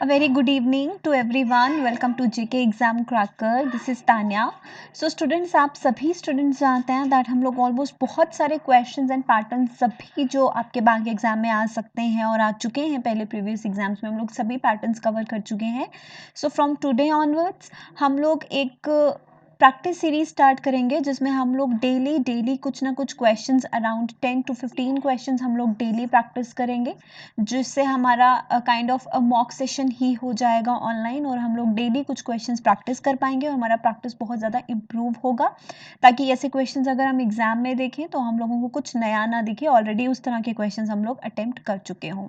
A very good evening to everyone. Welcome to GK Exam Cracker. This is Tanya. So students, आप सभी students जानते हैं that हम लोग ऑलमोस्ट बहुत सारे क्वेश्चंस एंड पैटर्न सभी जो आपके बैंक एग्जाम में आ सकते हैं और आ चुके हैं पहले प्रीवियस एग्जाम्स में हम लोग सभी पैटर्न्स कवर कर चुके हैं. सो फ्रॉम टुडे ऑनवर्ड्स हम लोग एक प्रैक्टिस सीरीज स्टार्ट करेंगे जिसमें हम लोग डेली कुछ ना कुछ क्वेश्चंस अराउंड 10 to 15 क्वेश्चंस हम लोग डेली प्रैक्टिस करेंगे, जिससे हमारा काइंड ऑफ मॉक सेशन ही हो जाएगा ऑनलाइन और हम लोग डेली कुछ क्वेश्चंस प्रैक्टिस कर पाएंगे और हमारा प्रैक्टिस बहुत ज़्यादा इम्प्रूव होगा, ताकि ऐसे क्वेश्चंस अगर हम एग्जाम में देखें तो हम लोगों को कुछ नया ना दिखे. ऑलरेडी उस तरह के क्वेश्चंस हम लोग अटेम्प्ट कर चुके हों.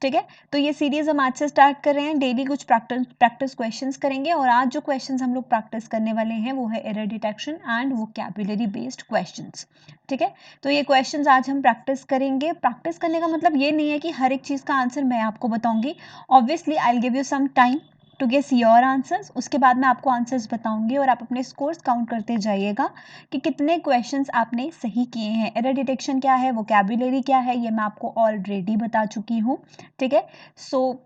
ठीक है, तो ये सीरीज हम आज से स्टार्ट कर रहे हैं. डेली कुछ प्रैक्टिस क्वेश्चंस करेंगे और आज जो क्वेश्चंस हम लोग प्रैक्टिस करने वाले हैं वो है error detection and vocabulary based questions. ठीक है, तो ये क्वेश्चंस आज हम प्रैक्टिस करेंगे. प्रैक्टिस करने का मतलब ये नहीं है कि हर एक चीज़ का आंसर मैं आपको बताऊंगी. Obviously I will give you some time to guess your answers. उसके बाद मैं आपको आंसर्स बताऊंगी और आप अपने स्कोर्स काउंट करते जाइएगा कि कितने क्वेश्चंस आपने सही किए हैं. एरर डिटेक्शन क्या है, वोकैबुलरी क्या है, ये मैं आपको ऑलरेडी बता चुकी हूँ. ठीक है, सो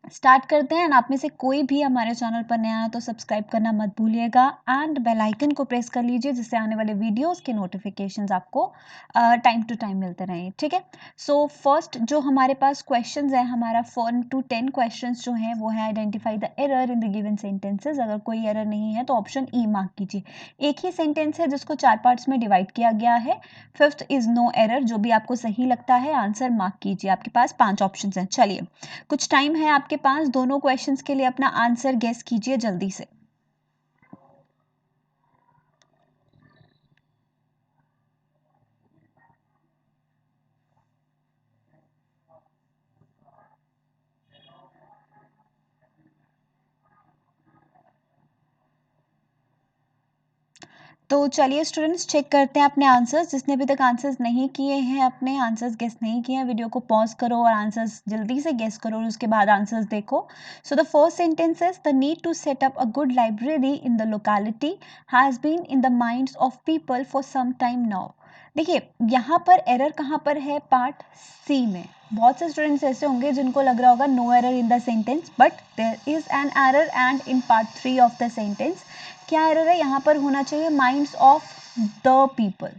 स्टार्ट करते हैं. एंड आप में से कोई भी हमारे चैनल पर नया है तो सब्सक्राइब करना मत भूलिएगा एंड बेल आइकन को प्रेस कर लीजिए, जिससे आने वाले वीडियोस के नोटिफिकेशंस आपको टाइम टू टाइम मिलते रहें. ठीक है, सो फर्स्ट जो हमारे पास क्वेश्चंस है, हमारा 4 to 10 क्वेश्चंस जो हैं वो है identify the error in the given sentences. अगर कोई एरर नहीं है तो ऑप्शन ई मार्क कीजिए. एक ही सेंटेंस है जिसको 4 पार्ट्स में डिवाइड किया गया है. Fifth is no error. जो भी आपको सही लगता है आंसर मार्क कीजिए. आपके पास 5 ऑप्शन हैं. चलिए, कुछ टाइम है आपके पास. दोनों क्वेश्चंस के लिए अपना आंसर गेस कीजिए जल्दी से. तो चलिए स्टूडेंट्स, चेक करते हैं अपने आंसर्स. जिसने अभी तक आंसर्स नहीं किए हैं, अपने आंसर्स गेस नहीं किए हैं, वीडियो को पॉज करो और आंसर्स जल्दी से गेस करो और उसके बाद आंसर्स देखो. So the first sentence is the need to set up a good library in the locality has been in the minds of people for some time now. देखिए, यहाँ पर एरर कहाँ पर है, पार्ट सी में. बहुत से स्टूडेंट्स ऐसे होंगे जिनको लग रहा होगा no error in the sentence, but there is an error and in part 3 of the sentence. क्या एरर है यहाँ पर? होना चाहिए माइंड्स ऑफ द पीपल.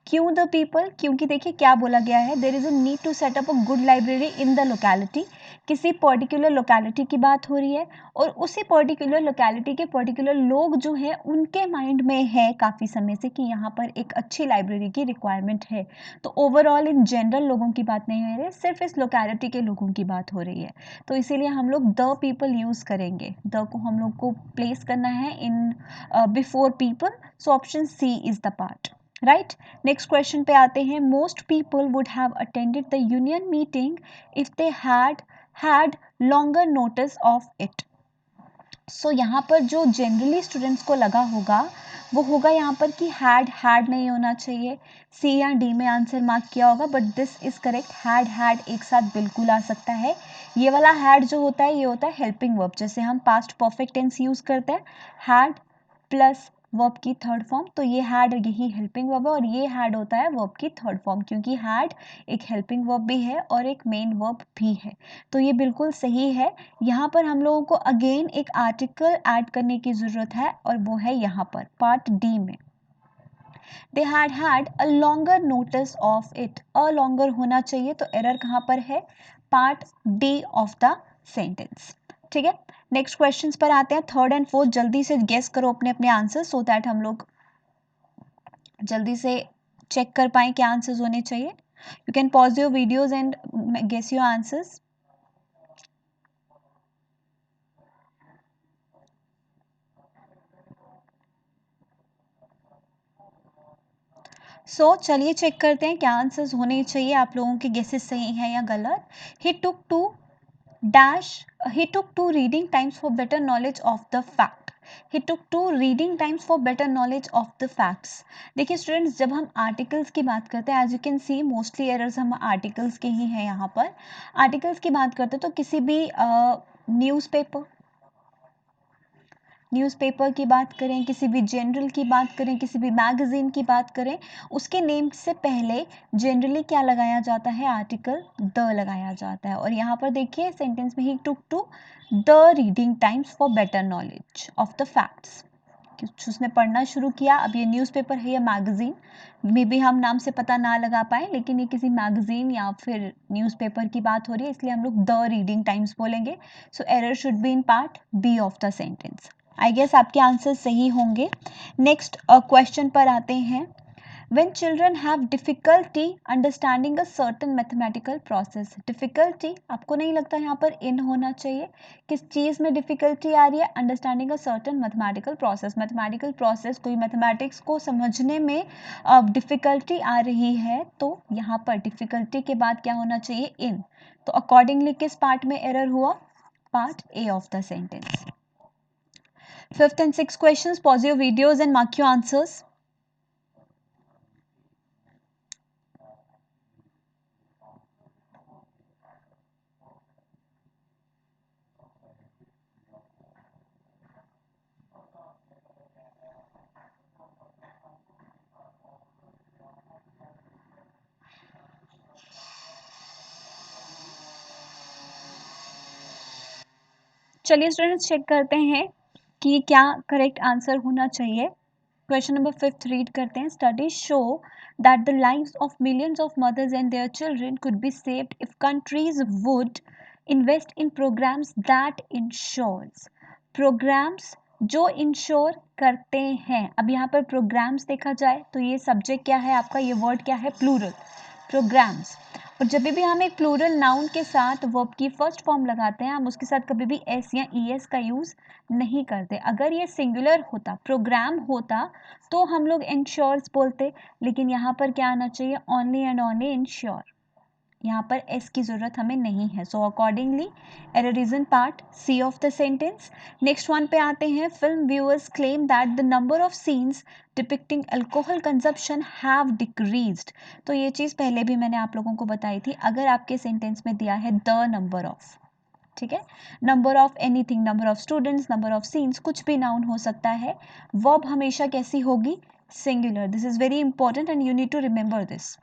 क्यों द पीपल? क्योंकि देखिए क्या बोला गया है, there is a need to set up a good library in the locality. किसी पर्टिकुलर लोकेलिटी की बात हो रही है और उसी पर्टिकुलर लोकेलिटी के पर्टिकुलर लोग जो है उनके माइंड में है काफ़ी समय से कि यहाँ पर एक अच्छी लाइब्रेरी की रिक्वायरमेंट है. तो ओवरऑल इन जनरल लोगों की बात नहीं हो रही है, सिर्फ इस लोकेलिटी के लोगों की बात हो रही है. तो इसीलिए हम लोग द पीपल यूज़ करेंगे. द को हम लोग को प्लेस करना है in before people. So option C is the part. Right, next question पे आते हैं. Most people would have attended the union meeting if they had longer notice of it. So यहाँ पर जो जनरली स्टूडेंट्स को लगा होगा वो होगा यहाँ पर कि हैड नहीं होना चाहिए. सी या डी में आंसर मार्क किया होगा, but this is correct. Had एक साथ बिल्कुल आ सकता है. ये वाला हैड जो होता है ये होता है हेल्पिंग वर्ब. जैसे हम पास्ट परफेक्ट टेंस यूज करते हैं, हैड प्लस वर्ब की थर्ड फॉर्म, तो ये हैड यही हेल्पिंग वर्ब है और ये हैड होता है वर्ब की थर्ड फॉर्म, क्योंकि हैड एक हेल्पिंग वर्ब भी है और एक मेन वर्ब भी है. तो ये बिल्कुल सही है. यहाँ पर हम लोगों को अगेन एक आर्टिकल ऐड करने की ज़रूरत है और वो है यहाँ पर पार्ट डी में. They had a longer notice of it. A longer होना चाहिए, तो एरर कहाँ पर है? Part D of the sentence. ठीक है, नेक्स्ट क्वेश्चन पर आते हैं. थर्ड एंड फोर्थ जल्दी से गेस करो अपने अपने आंसर, सो दैट हम लोग जल्दी से चेक कर पाएँ क्या आंसर्स होने चाहिए. You can pause your videos and guess your answers. So चलिए चेक करते हैं क्या आंसर्स होने चाहिए. आप लोगों के गेसेस सही हैं या गलत. ही took to dash he took 2 reading times for better knowledge of the fact. he took 2 reading times for better knowledge of the facts. देखिए स्टूडेंट्स, जब हम आर्टिकल्स की बात करते हैं, as you can see mostly errors हम articles के ही हैं. यहाँ पर आर्टिकल्स की बात करते हैं तो किसी भी न्यूज़पेपर, न्यूज़पेपर की बात करें, किसी भी जनरल की बात करें, किसी भी मैगज़ीन की बात करें, उसके नेम से पहले जनरली क्या लगाया जाता है, आर्टिकल द लगाया जाता है। और यहाँ पर देखिए सेंटेंस में ही took to the reading times for better knowledge of the facts. उसने पढ़ना शुरू किया। अब ये न्यूज़पेपर है या मैगज़ीन, मे बी हम नाम से पता ना लगा पाए, लेकिन ये किसी मैगज़ीन या फिर न्यूज़पेपर की बात हो रही है, इसलिए हम लोग द रीडिंग टाइम्स बोलेंगे। So error should be in part B of the sentence. I guess आपके आंसर सही होंगे। नेक्स्ट क्वेश्चन पर आते हैं। When children have difficulty understanding a certain mathematical process, difficulty आपको नहीं लगता यहाँ पर in होना चाहिए? किस चीज़ में difficulty आ रही है? Understanding a certain mathematical process, mathematical process कोई mathematics को समझने में difficulty आ रही है, तो यहाँ पर difficulty के बाद क्या होना चाहिए? in। तो accordingly किस part में error हुआ? Part A of the sentence. Fifth and sixth questions, pause your videos and mark your answers. चलिए स्टूडेंट्स चेक करते हैं कि क्या करेक्ट आंसर होना चाहिए। क्वेश्चन नंबर 5 रीड करते हैं। Studies show that the lives of millions of mothers and their children could be saved if countries would invest in programmes that ensures. Programmes जो ensure करते हैं। अब यहाँ पर प्रोग्राम्स देखा जाए तो ये सब्जेक्ट क्या है आपका, ये वर्ड क्या है, प्लूरल, प्रोग्राम्स। और जब भी हम एक प्लूरल नाउन के साथ वर्ब की फर्स्ट फॉर्म लगाते हैं, हम उसके साथ कभी भी एस या ई एस का यूज़ नहीं करते। अगर ये सिंगुलर होता, प्रोग्राम होता, तो हम लोग इंश्योर्स बोलते, लेकिन यहाँ पर क्या आना चाहिए, ओनली एंड ओनली इंश्योर। यहाँ पर एस की ज़रूरत हमें नहीं है। So accordingly error is in part C of the sentence. Next one पे आते हैं। Film viewers claim that the number of scenes depicting alcohol consumption have decreased. तो ये चीज़ पहले भी मैंने आप लोगों को बताई थी। अगर आपके सेंटेंस में दिया है द नंबर ऑफ, ठीक है, number of anything, number of students, number of scenes, कुछ भी नाउन हो सकता है, वर्ब हमेशा कैसी होगी, singular. This is very important and you need to remember this.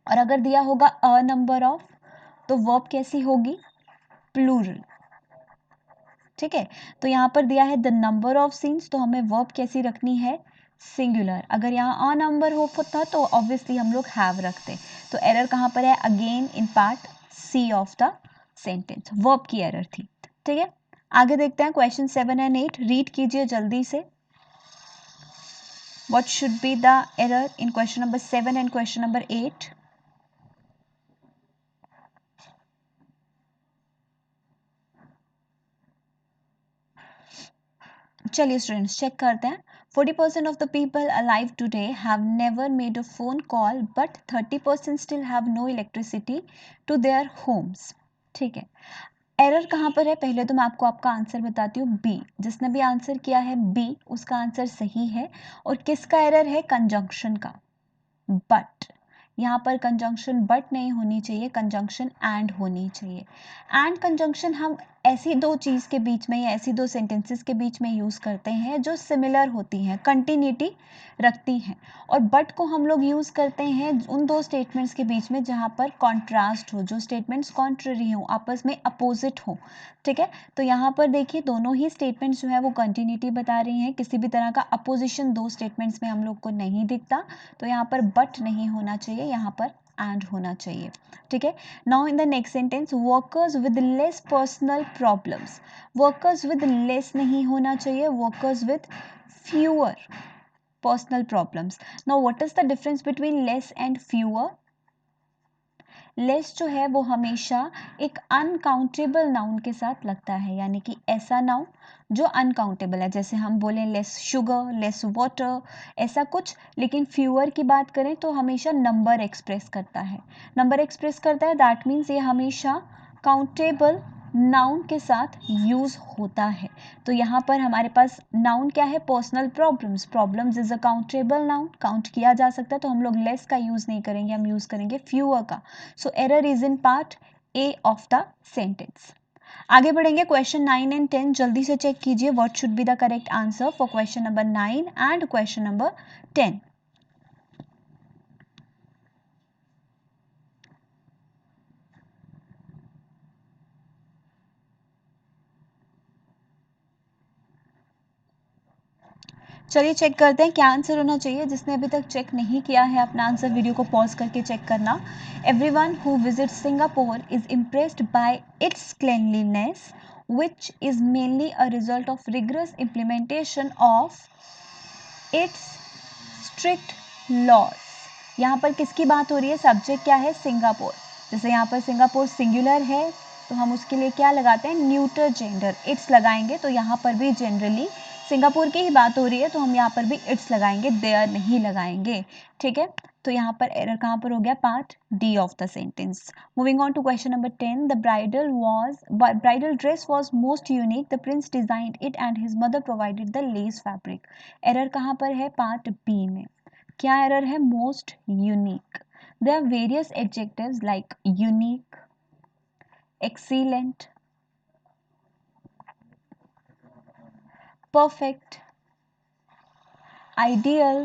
और अगर दिया होगा अ नंबर ऑफ, तो वर्ब कैसी होगी, प्लूरल, ठीक है। तो यहाँ पर दिया है द नंबर ऑफ सीन्स, तो हमें वर्ब कैसी रखनी है, सिंगुलर। अगर यहाँ अ नंबर हो था तो ऑब्वियसली हम लोग हैव रखते। तो एरर कहाँ पर है, again in part C of the sentence, verb की एरर थी, ठीक है। आगे देखते हैं क्वेश्चन 7 एंड 8, रीड कीजिए जल्दी से। What should be the error in question number 7 and question number 8? चलिए स्टूडेंट्स चेक करते हैं। 40% of the people alive today have never made a phone call, but 30% still have no electricity to their homes. ठीक है, error कहाँ पर है, पहले तो मैं आपको आपका आंसर बताती हूँ। बी, जिसने भी आंसर किया है बी, उसका आंसर सही है। और किसका एरर है, कंजंक्शन का, बट। यहाँ पर कंजंक्शन बट नहीं होनी चाहिए, कंजंक्शन एंड होनी चाहिए। एंड कंजंक्शन हम ऐसी दो चीज़ के बीच में या ऐसी दो सेंटेंसेस के बीच में यूज़ करते हैं जो सिमिलर होती हैं, कंटिन्यूटी रखती हैं। और बट को हम लोग यूज़ करते हैं उन दो स्टेटमेंट्स के बीच में जहाँ पर कॉन्ट्रास्ट हो, जो स्टेटमेंट्स कॉन्ट्ररी हो, आपस में अपोजिट हो, ठीक है। तो यहाँ पर देखिए दोनों ही स्टेटमेंट्स जो है वो कंटिन्यूटी बता रही हैं, किसी भी तरह का अपोजिशन दो स्टेटमेंट्स में हम लोग को नहीं दिखता। तो यहाँ पर बट नहीं होना चाहिए, यहाँ पर एंड होना चाहिए, ठीक है। Now in the next sentence, workers with less personal problems. Workers with less नहीं होना चाहिए, workers with fewer personal problems. Now what is the difference between less and fewer? Less जो है वो हमेशा एक अनकाउंटेबल नाउन के साथ लगता है, यानी कि ऐसा नाउन जो अनकाउंटेबल है, जैसे हम बोलें लेस शुगर, लेस वाटर, ऐसा कुछ। लेकिन फ्यूअर की बात करें तो हमेशा नंबर एक्सप्रेस करता है, नंबर एक्सप्रेस करता है, दैट मीन्स ये हमेशा काउंटेबल नाउन के साथ यूज़ होता है। तो यहाँ पर हमारे पास नाउन क्या है, personal problems. Problems is a countable noun, count किया जा सकता है, तो हम लोग लेस का यूज़ नहीं करेंगे, हम यूज़ करेंगे फ्यूअर का। So error is in part A of the sentence. आगे बढ़ेंगे क्वेश्चन 9 एंड 10, जल्दी से चेक कीजिए what should be the correct answer for question number 9 and question number 10। चलिए चेक करते हैं क्या आंसर होना चाहिए। जिसने अभी तक चेक नहीं किया है अपना आंसर, वीडियो को पॉज करके चेक करना। Everyone who visits Singapore is impressed by it's cleanliness which is mainly a result of rigorous implementation of its strict laws। यहाँ पर किसकी बात हो रही है, सब्जेक्ट क्या है, सिंगापुर। जैसे यहाँ पर सिंगापुर सिंगुलर है तो हम उसके लिए क्या लगाते हैं, न्यूटर जेंडर, इट्स लगाएंगे। तो यहाँ पर भी जनरली सिंगापुर की ही बात हो रही है तो हम यहाँ पर भी इट्स लगाएंगे, देयर नहीं लगाएंगे। ठीक है, तो यहाँ पर एरर कहाँ पर हो गया, part D of the sentence. Moving on to question number 10, the bridal dress was most unique, the prince designed it and his mother provided the lace fabric. Error कहाँ पर है, पार्ट बी में। क्या error है, most unique. There are various adjectives like unique, excellent, perfect, ideal।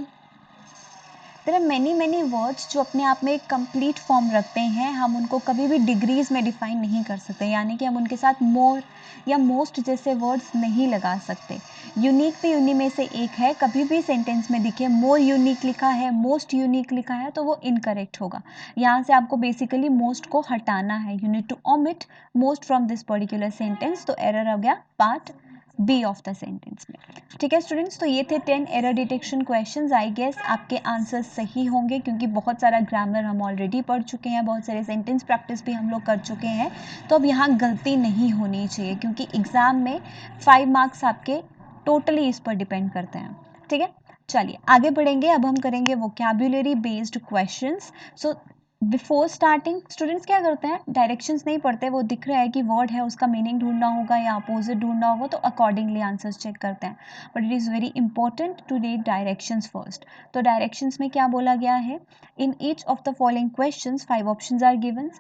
There are many words जो अपने आप में एक कंप्लीट फॉर्म रखते हैं। हम उनको कभी भी डिग्रीज में डिफाइन नहीं कर सकते, यानी कि हम उनके साथ मोर या मोस्ट जैसे वर्ड्स नहीं लगा सकते। यूनिक भी उन्हीं में से एक है। कभी भी सेंटेंस में दिखे मोर यूनिक लिखा है, मोस्ट यूनिक लिखा है तो वो इनकरेक्ट होगा। यहाँ से आपको बेसिकली मोस्ट को हटाना है, you need to omit most from this particular sentence. तो एरर आ गया part B of the sentence में। ठीक है स्टूडेंट्स, तो ये थे 10 error detection questions. I guess आपके आंसर सही होंगे क्योंकि बहुत सारा ग्रामर हम ऑलरेडी पढ़ चुके हैं, बहुत सारे सेंटेंस प्रैक्टिस भी हम लोग कर चुके हैं। तो अब यहाँ गलती नहीं होनी चाहिए क्योंकि एग्जाम में 5 मार्क्स आपके टोटली इस पर डिपेंड करते हैं। ठीक है, चलिए आगे बढ़ेंगे। अब हम करेंगे vocabulary based questions. So before starting students क्या करते हैं, डायरेक्शंस नहीं पढ़ते, वो दिख रहा है कि वर्ड है उसका मीनिंग ढूंढना होगा या अपोजिट ढूंढना होगा तो अकॉर्डिंगली आंसर्स चेक करते हैं। But it is very important to read directions first. तो डायरेक्शंस में क्या बोला गया है, in each of the following questions 5 options are given.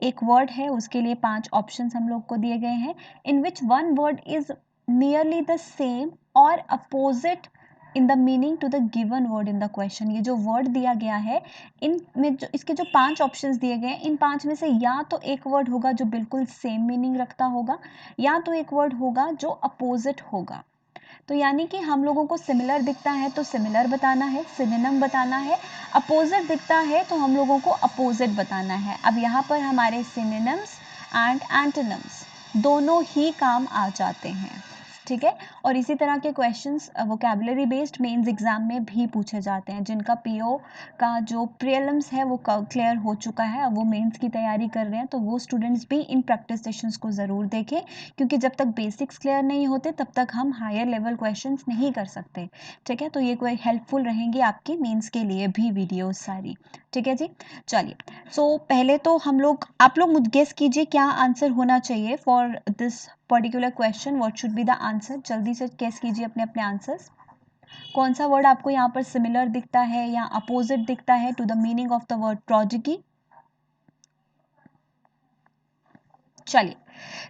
एक वर्ड है उसके लिए 5 ऑप्शंस हम लोग को दिए गए हैं, in which one word is nearly the same और opposite in the meaning to the given word in the question. ये जो वर्ड दिया गया है इन में जो इसके जो 5 ऑप्शंस दिए गए हैं, इन 5 में से या तो एक वर्ड होगा जो बिल्कुल सेम मीनिंग रखता होगा या तो एक वर्ड होगा जो अपोजिट होगा। तो यानी कि हम लोगों को सिमिलर दिखता है तो सिमिलर बताना है, सिनोनिम बताना है। अपोजिट दिखता है तो हम लोगों को अपोजिट बताना है। अब यहाँ पर हमारे सिनोनिम्स एंड एंटोनिम्स दोनों ही काम आ जाते हैं। ठीक है, और इसी तरह के questions vocabulary based mains exam में भी पूछे जाते हैं। जिनका पीओ का जो प्रीलिम्स है वो क्लियर हो चुका है, अब वो मेंस की तैयारी कर रहे हैं, तो वो स्टूडेंट्स भी इन प्रैक्टिस सेशंस को ज़रूर देखें क्योंकि जब तक बेसिक्स क्लियर नहीं होते तब तक हम हायर लेवल क्वेश्चंस नहीं कर सकते। ठीक है, तो ये कोई हेल्पफुल रहेंगी आपकी मेंस के लिए भी वीडियोस सारी। ठीक है जी, चलिए। सो पहले तो आप लोग गेस कीजिए क्या आंसर होना चाहिए for this particular question, what should be the answer. जल्दी से गेस कीजिए अपने अपने आंसर्स। कौन सा वर्ड आपको यहाँ पर सिमिलर दिखता है या अपोजिट दिखता है to the meaning of the word prodigy. चलिए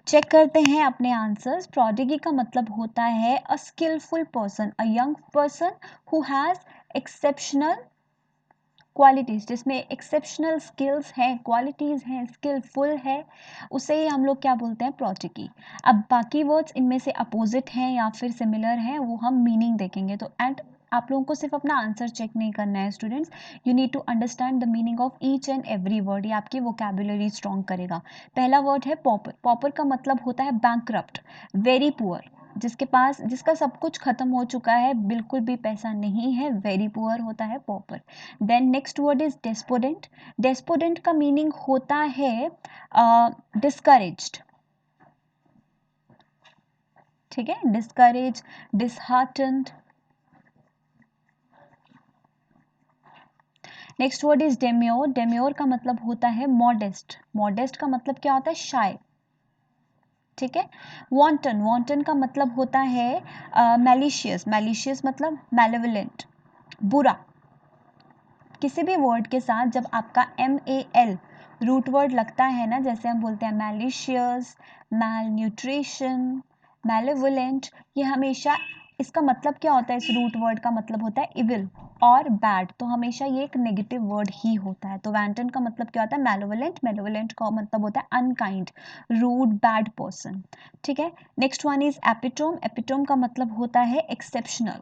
चेक करते हैं अपने आंसर्स। प्रोडिगी का मतलब होता है a skilful person, a young person who has exceptional qualities, जिसमें एक्सेप्शनल स्किल्स हैं, क्वालिटीज़ हैं, स्किलफुल है, उसे ही हम लोग क्या बोलते हैं, प्रोडिगी। अब बाकी वर्ड्स इनमें से अपोजिट हैं या फिर सिमिलर हैं वो हम मीनिंग देखेंगे। तो एंड आप लोगों को सिर्फ अपना आंसर चेक नहीं करना है students, you need to understand the meaning of each and every word. ये आपकी वोकैबुलरी स्ट्रॉन्ग करेगा। पहला वर्ड है पॉपर। पॉपर का मतलब होता है बैंकरप्ट, वेरी पुअर, जिसका सब कुछ खत्म हो चुका है, बिल्कुल भी पैसा नहीं है, वेरी पुअर होता है pauper. Then next word is despondent. Despondent का मीनिंग होता है डिस्करेज्ड। ठीक है, discourage, disheartened. Next word is demure. Demure का मतलब होता है मॉडेस्ट। मॉडेस्ट का मतलब क्या होता है, शाय। ठीक है, वॉन्टन। वॉन्टन का मतलब होता है मैलिशियस। मैलिशियस मतलब मैलेवलेंट, बुरा। किसी भी वर्ड के साथ जब आपका MAL रूट वर्ड लगता है ना, जैसे हम बोलते हैं मैलिशियस, malnutrition, malevolent, ये हमेशा इसका मतलब क्या होता है, इस रूट वर्ड का मतलब होता है इविल और बैड, तो हमेशा ये एक नेगेटिव वर्ड ही होता है। तो वैंटन का मतलब क्या होता है, मेलोवलेंट, मेलोवलेंट का मतलब होता है अनकाइंड, रूड, बैड पर्सन। ठीक है, next one is epitome, epitome का मतलब होता है एक्सेप्शनल,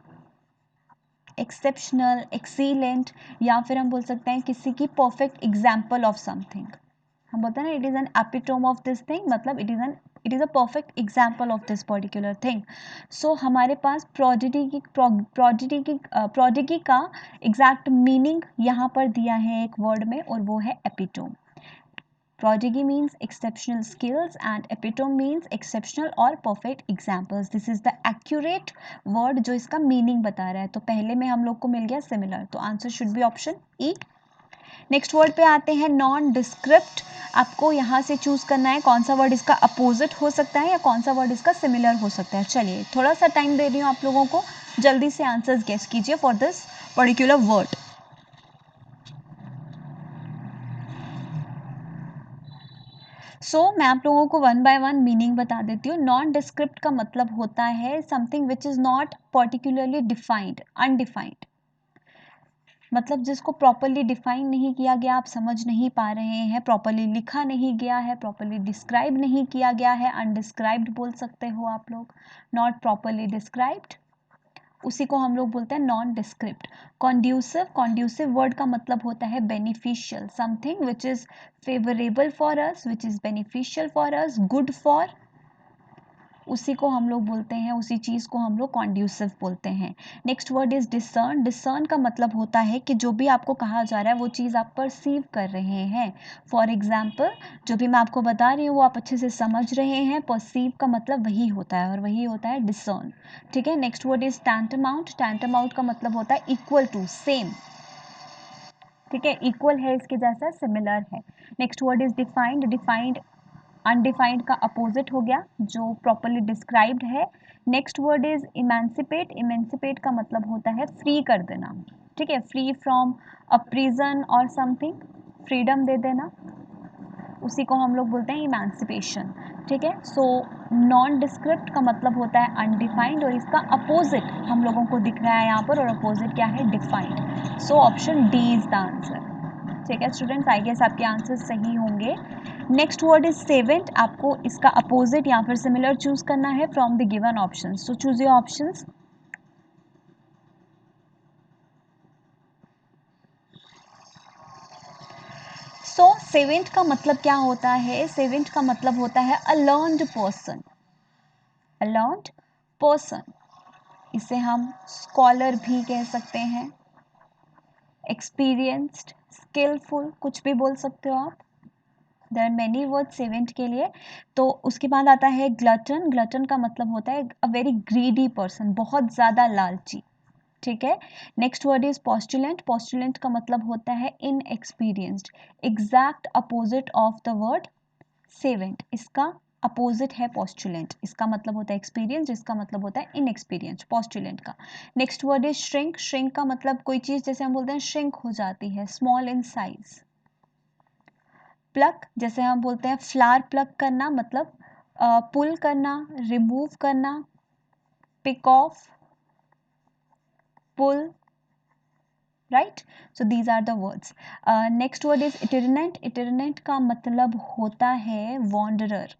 एक्सेप्शनल, एक्सीलेंट, या फिर हम बोल सकते हैं किसी की परफेक्ट एग्जाम्पल ऑफ समथिंग। हम बोलते हैं ना it is an epitome of this thing, मतलब it is a perfect example of this particular thing. So हमारे पास प्रोडिगी का एग्जैक्ट मीनिंग यहाँ पर दिया है एक वर्ड में, और वो है epitome. Prodigy means exceptional skills and epitome means exceptional और perfect examples. This is the accurate word जो इसका meaning बता रहा है। तो पहले में हम लोग को मिल गया similar, तो answer should be option E. Next word पे आते हैं नॉन डिस्क्रिप्ट। आपको यहाँ से चूज करना है कौन सा वर्ड इसका अपोजिट हो सकता है या कौन सा वर्ड इसका सिमिलर हो सकता है। चलिए थोड़ा सा टाइम दे रही हूँ आप लोगों को, जल्दी से आंसर्स गेस कीजिए फॉर दिस पर्टिकुलर वर्ड। मैं आप लोगों को वन बाय वन मीनिंग बता देती हूँ। नॉन डिस्क्रिप्ट का मतलब होता है something which is not particularly defined, undefined, मतलब जिसको प्रॉपरली डिफाइन नहीं किया गया, आप समझ नहीं पा रहे हैं, प्रॉपरली लिखा नहीं गया है, प्रॉपरली डिस्क्राइब नहीं किया गया है, अनडिस्क्राइब्ड बोल सकते हो आप लोग, नॉट प्रॉपरली डिस्क्राइब्ड, उसी को हम लोग बोलते हैं non describe. Conducive, conducive word का मतलब होता है beneficial, something which is favourable for us, which is beneficial for us, good for, उसी को हम लोग बोलते हैं, उसी चीज़ को हम लोग कॉन्ड्यूसिव बोलते हैं। Next word is discern, discern का मतलब होता है कि जो भी आपको कहा जा रहा है वो चीज़ आप परसीव कर रहे हैं। फॉर एग्जाम्पल जो भी मैं आपको बता रही हूँ वो आप अच्छे से समझ रहे हैं, परसीव का मतलब वही होता है और वही होता है डिसर्न। ठीक है, नेक्स्ट वर्ड इज टैंटमाउंट, टैंटमाउंट का मतलब होता है इक्वल टू, सेम। ठीक है, इक्वल है इसके जैसा, सिमिलर है। Next word is defined, defined undefined का अपोजिट हो गया जो प्रॉपरली डिस्क्राइब्ड है। Next word is emancipate, emancipate का मतलब होता है फ्री कर देना। ठीक है, फ्री फ्रॉम अ प्रिजन और समथिंग, फ्रीडम दे देना, उसी को हम लोग बोलते हैं इमेंसिपेशन। ठीक है, सो नॉन डिस्क्रिप्ट का मतलब होता है अनडिफाइंड और इसका अपोजिट हम लोगों को दिख रहा है यहाँ पर, और अपोजिट क्या है, defined. So option D is the answer. ठीक है स्टूडेंट्स, आई गेस आपके आंसर सही होंगे। नेक्स्ट वर्ड इज सेवेंट, आपको इसका अपोजिट या फिर सिमिलर चूज करना है from the given options, so choose your options. So seventh का मतलब क्या होता है, सेवेंट का मतलब होता है अ लर्न्ड पर्सन, अ लर्न्ड पर्सन, इसे हम स्कॉलर भी कह सकते हैं, एक्सपीरियंस्ड, स्किलफुल, कुछ भी बोल सकते हो आप। There are many word servant के लिए। तो उसके बाद आता है ग्लटन, ग्लटन का मतलब होता है अ वेरी ग्रीडी पर्सन, बहुत ज़्यादा लालची। ठीक है, नेक्स्ट वर्ड इज पॉस्टुलेंट, पॉस्टुलेंट का मतलब होता है inexperienced, exact opposite of the word seventh, इसका अपोजिट है पॉस्टुलेंट, इसका मतलब होता है एक्सपीरियंस, जिसका मतलब होता है इनएक्सपीरियंस पॉस्टुलेंट का। Next word is shrink, shrink का मतलब कोई चीज़ जैसे हम बोलते हैं श्रिंक हो जाती है, स्मॉल इन साइज। प्लक, जैसे हम बोलते हैं फ्लावर प्लक करना, मतलब पुल करना, रिमूव करना, pick off, pull, right. So these are the words. Next word is itinerant, itinerant का मतलब होता है वॉन्डरर,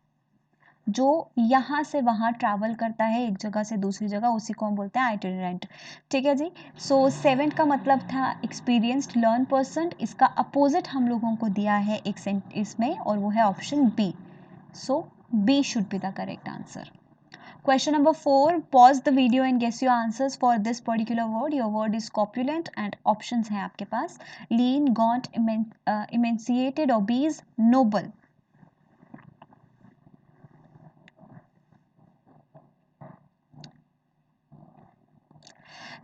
जो यहाँ से वहाँ ट्रैवल करता है एक जगह से दूसरी जगह, उसी को हम बोलते हैं आइटिनरेंट। ठीक है जी। सो सेवेंट का मतलब था एक्सपीरियंस्ड लर्न पर्सन, इसका अपोजिट हम लोगों को दिया है एक सेंटेंस में और वो है option B. So B should be the correct answer. Question number 4, pause the video and guess your answers for this particular word. Your word is corpulent and options हैं आपके पास, lean, gaunt, emaciated, obese, noble.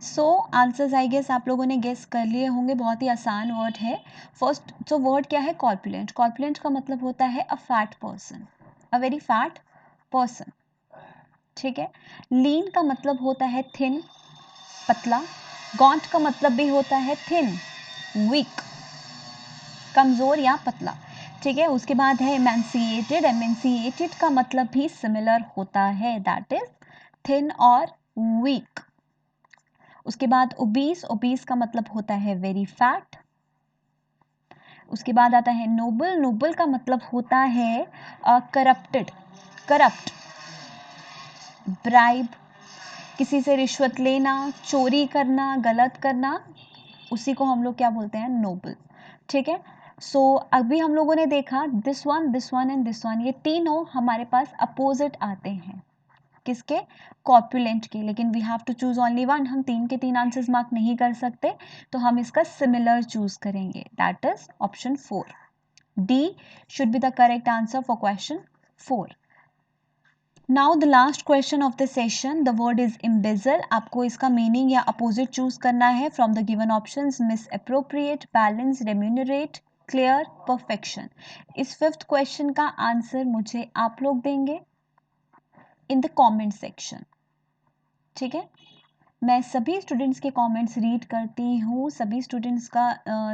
So answers I guess आप लोगों ने guess कर लिए होंगे, बहुत ही आसान वर्ड है। फर्स्ट जो वर्ड क्या है, कॉर्पुलेंट, कॉर्पुलेंट का मतलब होता है a fat person, a very fat person. ठीक है, लीन का मतलब होता है थिन, पतला। गॉन्ट का मतलब भी होता है थिन, वीक, कमजोर या पतला। ठीक है। उसके बाद है एमेंसिएटेड। एमेंसिएटेड का मतलब भी सिमिलर होता है, दैट इज थिन और वीक। उसके बाद ओबीस। ओबीस का मतलब होता है वेरी फैट। उसके बाद आता है नोबल। नोबल का मतलब होता है करप्टेड, करप्ट, ब्राइब, किसी से रिश्वत लेना, चोरी करना, गलत करना, उसी को हम लोग क्या बोलते हैं, नोबल। ठीक है। सो अभी हम लोगों ने देखा this one and this one, ये तीनों हमारे पास अपोजिट आते हैं, किसके, कॉर्पुलेंट के। लेकिन we have to choose only one, हम तीन के तीन आंसर्स मार्क नहीं कर सकते, तो हम इसका सिमिलर चूज करेंगे, that is option 4। D should be the correct answer for question 4। Now the last question of the session, the word is embezzle. आपको इसका मीनिंग या अपोजिट चूज करना है from the given options, misappropriate, balance, remunerate, clear, perfection. इस 5th question का answer मुझे आप लोग देंगे इन द कमेंट सेक्शन। ठीक है। मैं सभी स्टूडेंट्स के कमेंट्स रीड करती हूँ, सभी स्टूडेंट्स का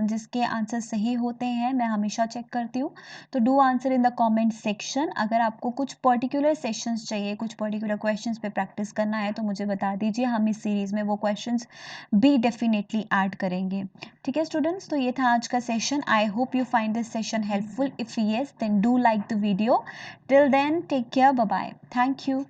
जिसके आंसर सही होते हैं मैं हमेशा चेक करती हूँ। तो do answer in the comment section. अगर आपको कुछ पर्टिकुलर सेशंस चाहिए, कुछ पर्टिकुलर क्वेश्चंस पे प्रैक्टिस करना है तो मुझे बता दीजिए, हम इस सीरीज़ में वो क्वेश्चंस भी डेफिनेटली ऐड करेंगे। ठीक है स्टूडेंट्स, तो ये था आज का session. I hope you find this session helpful. If yes then do like the video. Till then take care, bye bye, thank you.